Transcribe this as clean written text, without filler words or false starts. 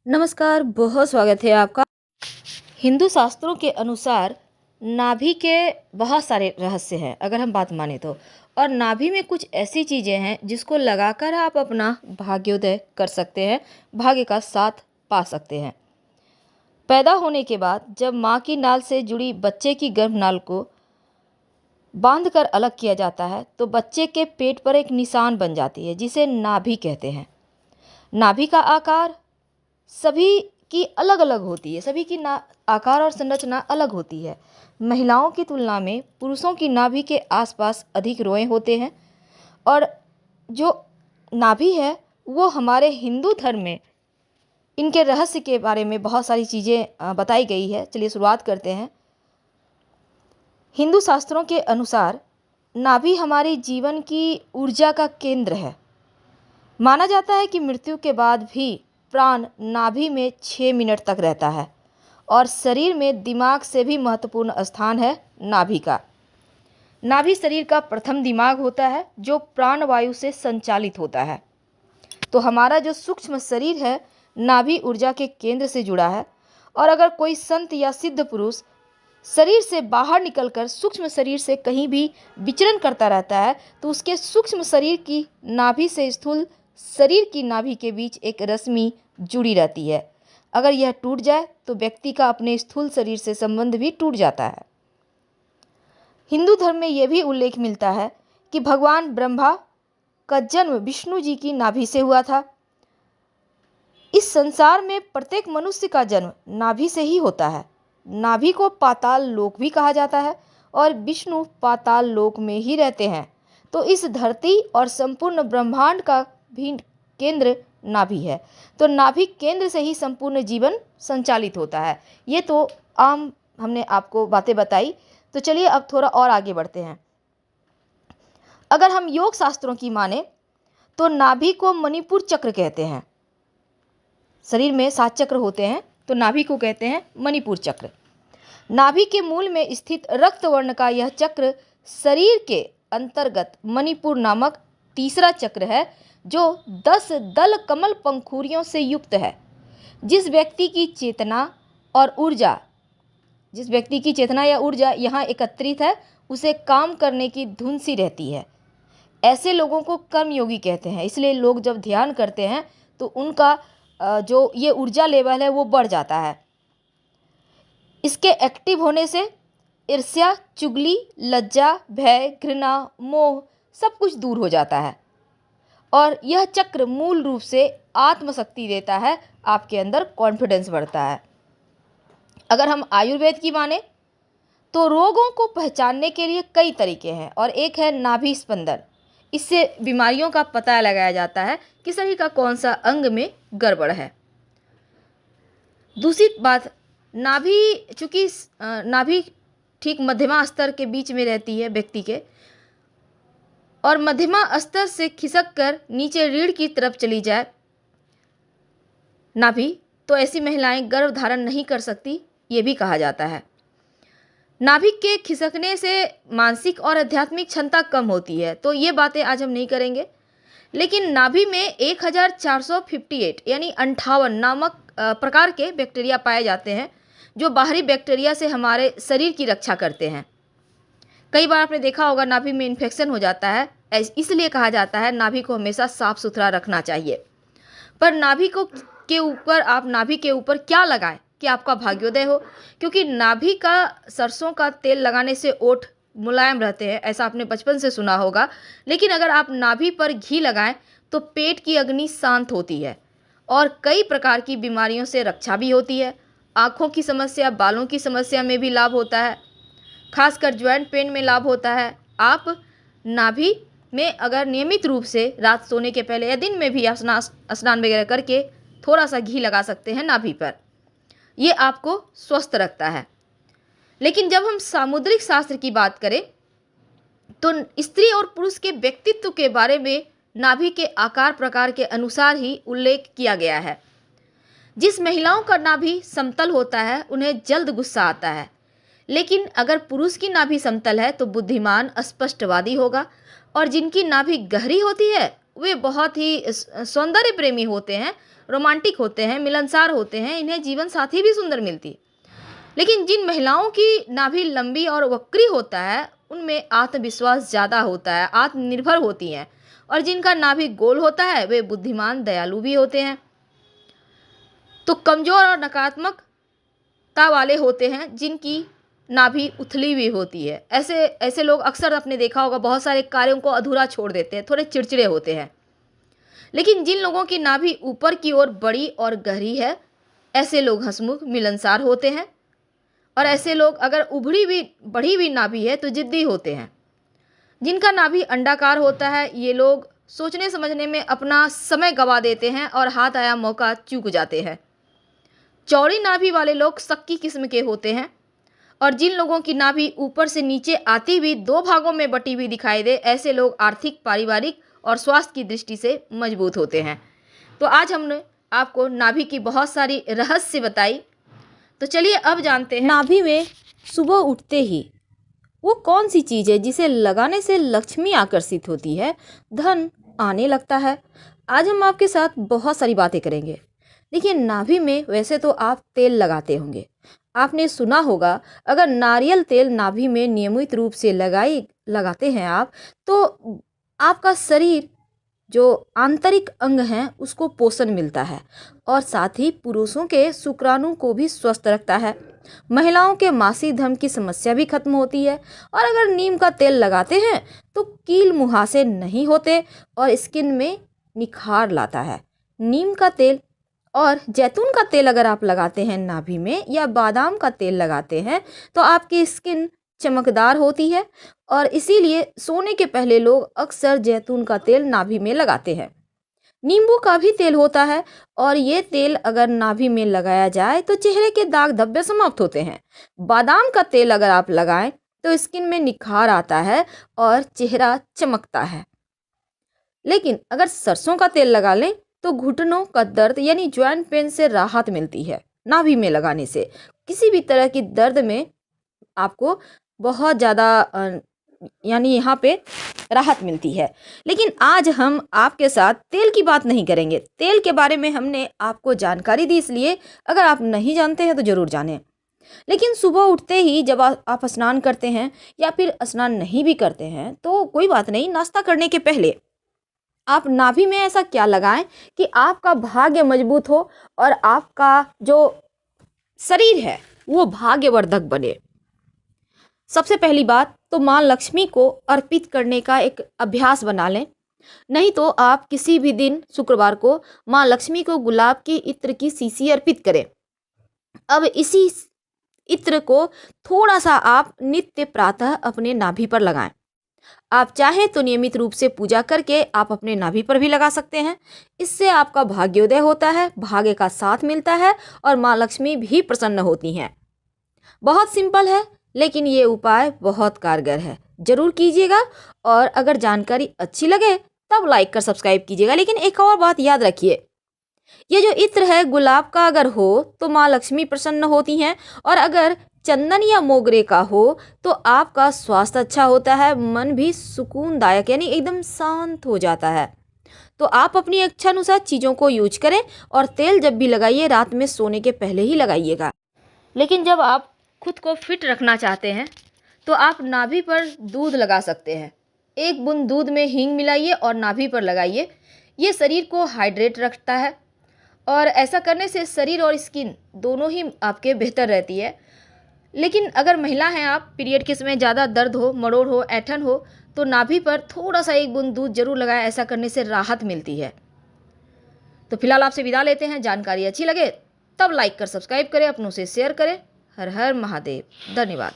नमस्कार, बहुत स्वागत है आपका। हिंदू शास्त्रों के अनुसार नाभि के बहुत सारे रहस्य हैं, अगर हम बात माने तो। और नाभि में कुछ ऐसी चीज़ें हैं जिसको लगाकर आप अपना भाग्योदय कर सकते हैं, भाग्य का साथ पा सकते हैं। पैदा होने के बाद जब माँ की नाल से जुड़ी बच्चे की गर्भनाल को बांधकर अलग किया जाता है, तो बच्चे के पेट पर एक निशान बन जाती है, जिसे नाभि कहते हैं। नाभि का आकार सभी की अलग अलग होती है, सभी की ना आकार और संरचना अलग होती है। महिलाओं की तुलना में पुरुषों की नाभि के आसपास अधिक रोए होते हैं। और जो नाभि है वो हमारे हिंदू धर्म में इनके रहस्य के बारे में बहुत सारी चीज़ें बताई गई है। चलिए शुरुआत करते हैं। हिंदू शास्त्रों के अनुसार नाभि हमारी जीवन की ऊर्जा का केंद्र है। माना जाता है कि मृत्यु के बाद भी प्राण नाभि में 6 मिनट तक रहता है और शरीर में दिमाग से भी महत्वपूर्ण स्थान है नाभि का। नाभि शरीर का प्रथम दिमाग होता है जो प्राणवायु से संचालित होता है। तो हमारा जो सूक्ष्म शरीर है नाभि ऊर्जा के केंद्र से जुड़ा है। और अगर कोई संत या सिद्ध पुरुष शरीर से बाहर निकलकर सूक्ष्म शरीर से कहीं भी विचरण करता रहता है, तो उसके सूक्ष्म शरीर की नाभि से स्थूल शरीर की नाभि के बीच एक रश्मि जुड़ी रहती है। अगर यह टूट जाए तो व्यक्ति का अपने स्थूल शरीर से संबंध भी टूट जाता है। हिंदू धर्म में यह भी उल्लेख मिलता है कि भगवान ब्रह्मा का जन्म विष्णु जी की नाभि से हुआ था। इस संसार में प्रत्येक मनुष्य का जन्म नाभि से ही होता है। नाभि को पाताल लोक भी कहा जाता है और विष्णु पाताल लोक में ही रहते हैं। तो इस धरती और संपूर्ण ब्रह्मांड का भी केंद्र नाभि है। तो नाभि केंद्र से ही संपूर्ण जीवन संचालित होता है। ये तो आम हमने आपको बातें बताई। तो चलिए अब थोड़ा और आगे बढ़ते हैं। अगर हम योग शास्त्रों की माने तो नाभि को मणिपुर चक्र कहते हैं। शरीर में 7 चक्र होते हैं, तो नाभि को कहते हैं मणिपुर चक्र। नाभि के मूल में स्थित रक्त वर्ण का यह चक्र शरीर के अंतर्गत मणिपुर नामक तीसरा चक्र है, जो 10 दल कमल पंखुड़ियों से युक्त है। जिस व्यक्ति की चेतना या ऊर्जा यहाँ एकत्रित है, उसे काम करने की धुन सी रहती है। ऐसे लोगों को कर्मयोगी कहते हैं। इसलिए लोग जब ध्यान करते हैं तो उनका जो ये ऊर्जा लेवल है वो बढ़ जाता है। इसके एक्टिव होने से ईर्ष्या, चुगली, लज्जा, भय, घृणा, मोह सब कुछ दूर हो जाता है। और यह चक्र मूल रूप से आत्मशक्ति देता है, आपके अंदर कॉन्फिडेंस बढ़ता है। अगर हम आयुर्वेद की माने तो रोगों को पहचानने के लिए कई तरीके हैं और एक है नाभि स्पंदन। इससे बीमारियों का पता लगाया जाता है कि शरीर का कौन सा अंग में गड़बड़ है। दूसरी बात, चूँकि नाभि ठीक मध्यमा स्तर के बीच में रहती है व्यक्ति के, और मध्यमा स्तर से खिसक कर नीचे रीढ़ की तरफ चली जाए नाभि, तो ऐसी महिलाएं गर्भ धारण नहीं कर सकती, ये भी कहा जाता है। नाभि के खिसकने से मानसिक और आध्यात्मिक क्षमता कम होती है, तो ये बातें आज हम नहीं करेंगे। लेकिन नाभि में 1458 यानी 58 नामक प्रकार के बैक्टीरिया पाए जाते हैं, जो बाहरी बैक्टीरिया से हमारे शरीर की रक्षा करते हैं। कई बार आपने देखा होगा नाभि में इन्फेक्शन हो जाता है, इसलिए कहा जाता है नाभि को हमेशा साफ सुथरा रखना चाहिए। पर नाभि के ऊपर क्या लगाएं कि आपका भाग्योदय हो, क्योंकि नाभि का सरसों का तेल लगाने से ओठ मुलायम रहते हैं, ऐसा आपने बचपन से सुना होगा। लेकिन अगर आप नाभि पर घी लगाएं तो पेट की अग्नि शांत होती है और कई प्रकार की बीमारियों से रक्षा भी होती है। आँखों की समस्या, बालों की समस्या में भी लाभ होता है, खासकर ज्वाइंट पेन में लाभ होता है। आप नाभि में अगर नियमित रूप से रात सोने के पहले या दिन में भी स्नान वगैरह करके थोड़ा सा घी लगा सकते हैं नाभि पर, ये आपको स्वस्थ रखता है। लेकिन जब हम सामुद्रिक शास्त्र की बात करें तो स्त्री और पुरुष के व्यक्तित्व के बारे में नाभि के आकार प्रकार के अनुसार ही उल्लेख किया गया है। जिस महिलाओं का नाभि समतल होता है उन्हें जल्द गुस्सा आता है, लेकिन अगर पुरुष की नाभि समतल है तो बुद्धिमान, स्पष्टवादी होगा। और जिनकी नाभि गहरी होती है वे बहुत ही सौंदर्य प्रेमी होते हैं, रोमांटिक होते हैं, मिलनसार होते हैं, इन्हें जीवन साथी भी सुंदर मिलती है। लेकिन जिन महिलाओं की नाभि लंबी और वक्री होता है, उनमें आत्मविश्वास ज़्यादा होता है, आत्मनिर्भर होती हैं। और जिनका नाभि गोल होता है, वे बुद्धिमान, दयालु भी होते हैं। तो कमज़ोर और नकारात्मकता वाले होते हैं जिनकी नाभि उथली हुई होती है। ऐसे ऐसे लोग अक्सर आपने देखा होगा, बहुत सारे कार्यों को अधूरा छोड़ देते हैं, थोड़े चिड़चिड़े होते हैं। लेकिन जिन लोगों की नाभि ऊपर की ओर बड़ी और गहरी है, ऐसे लोग हंसमुख, मिलनसार होते हैं। और ऐसे लोग अगर बढ़ी हुई नाभि है तो जिद्दी होते हैं। जिनका नाभि अंडाकार होता है, ये लोग सोचने समझने में अपना समय गंवा देते हैं और हाथ आया मौका चूक जाते हैं। चौड़ी नाभि वाले लोग शक्की किस्म के होते हैं। और जिन लोगों की नाभि ऊपर से नीचे आती हुई दो भागों में बटी हुई दिखाई दे, ऐसे लोग आर्थिक, पारिवारिक और स्वास्थ्य की दृष्टि से मजबूत होते हैं। तो आज हमने आपको नाभि की बहुत सारी रहस्य बताई। तो चलिए अब जानते हैं नाभि में सुबह उठते ही वो कौन सी चीज़ है जिसे लगाने से लक्ष्मी आकर्षित होती है, धन आने लगता है। आज हम आपके साथ बहुत सारी बातें करेंगे। देखिए, नाभि में वैसे तो आप तेल लगाते होंगे, आपने सुना होगा। अगर नारियल तेल नाभि में नियमित रूप से लगाते हैं आप, तो आपका शरीर जो आंतरिक अंग हैं उसको पोषण मिलता है और साथ ही पुरुषों के शुक्राणु को भी स्वस्थ रखता है। महिलाओं के मासिक धर्म की समस्या भी खत्म होती है। और अगर नीम का तेल लगाते हैं तो कील मुहासे नहीं होते और स्किन में निखार लाता है। नीम का तेल और जैतून का तेल अगर आप लगाते हैं नाभि में, या बादाम का तेल लगाते हैं, तो आपकी स्किन चमकदार होती है। और इसीलिए सोने के पहले लोग अक्सर जैतून का तेल नाभि में लगाते हैं। नींबू का भी तेल होता है और ये तेल अगर नाभि में लगाया जाए तो चेहरे के दाग धब्बे समाप्त होते हैं। बादाम का तेल अगर आप लगाएं तो स्किन में निखार आता है और चेहरा चमकता है। लेकिन अगर सरसों का तेल लगा लें तो घुटनों का दर्द यानी जॉइंट पेन से राहत मिलती है। नाभि में लगाने से किसी भी तरह की दर्द में आपको बहुत ज़्यादा यानी यहाँ पे राहत मिलती है। लेकिन आज हम आपके साथ तेल की बात नहीं करेंगे। तेल के बारे में हमने आपको जानकारी दी, इसलिए अगर आप नहीं जानते हैं तो ज़रूर जानें। लेकिन सुबह उठते ही जब आप स्नान करते हैं या फिर स्नान नहीं भी करते हैं तो कोई बात नहीं, नाश्ता करने के पहले आप नाभि में ऐसा क्या लगाएं कि आपका भाग्य मजबूत हो और आपका जो शरीर है वो भाग्यवर्धक बने। सबसे पहली बात तो माँ लक्ष्मी को अर्पित करने का एक अभ्यास बना लें। नहीं तो आप किसी भी दिन शुक्रवार को माँ लक्ष्मी को गुलाब के इत्र की शीशी अर्पित करें। अब इसी इत्र को थोड़ा सा आप नित्य प्रातः अपने नाभि पर लगाएं। आप चाहें तो नियमित रूप से पूजा करके आप अपने नाभि पर भी लगा सकते हैं। इससे आपका भाग्योदय होता है, भाग्य का साथ मिलता है और माँ लक्ष्मी भी प्रसन्न होती हैं। बहुत सिंपल है, लेकिन ये उपाय बहुत कारगर है। जरूर कीजिएगा और अगर जानकारी अच्छी लगे तब लाइक कर सब्सक्राइब कीजिएगा। लेकिन एक और बात याद रखिए, ये जो इत्र है गुलाब का अगर हो तो माँ लक्ष्मी प्रसन्न होती हैं, और अगर चंदन या मोगरे का हो तो आपका स्वास्थ्य अच्छा होता है, मन भी सुकूनदायक यानी एकदम शांत हो जाता है। तो आप अपनी इच्छानुसार चीज़ों को यूज करें और तेल जब भी लगाइए रात में सोने के पहले ही लगाइएगा। लेकिन जब आप खुद को फिट रखना चाहते हैं तो आप नाभि पर दूध लगा सकते हैं। एक बूंद दूध में हींग मिलाइए और नाभि पर लगाइए। ये शरीर को हाइड्रेट रखता है और ऐसा करने से शरीर और स्किन दोनों ही आपके बेहतर रहती है। लेकिन अगर महिला हैं आप, पीरियड के समय ज़्यादा दर्द हो, मरोड़ हो, ऐंठन हो, तो नाभि पर थोड़ा सा एक बूंद दूध जरूर लगाएं। ऐसा करने से राहत मिलती है। तो फिलहाल आपसे विदा लेते हैं। जानकारी अच्छी लगे तब लाइक कर सब्सक्राइब करें, अपनों से शेयर करें। हर हर महादेव। धन्यवाद।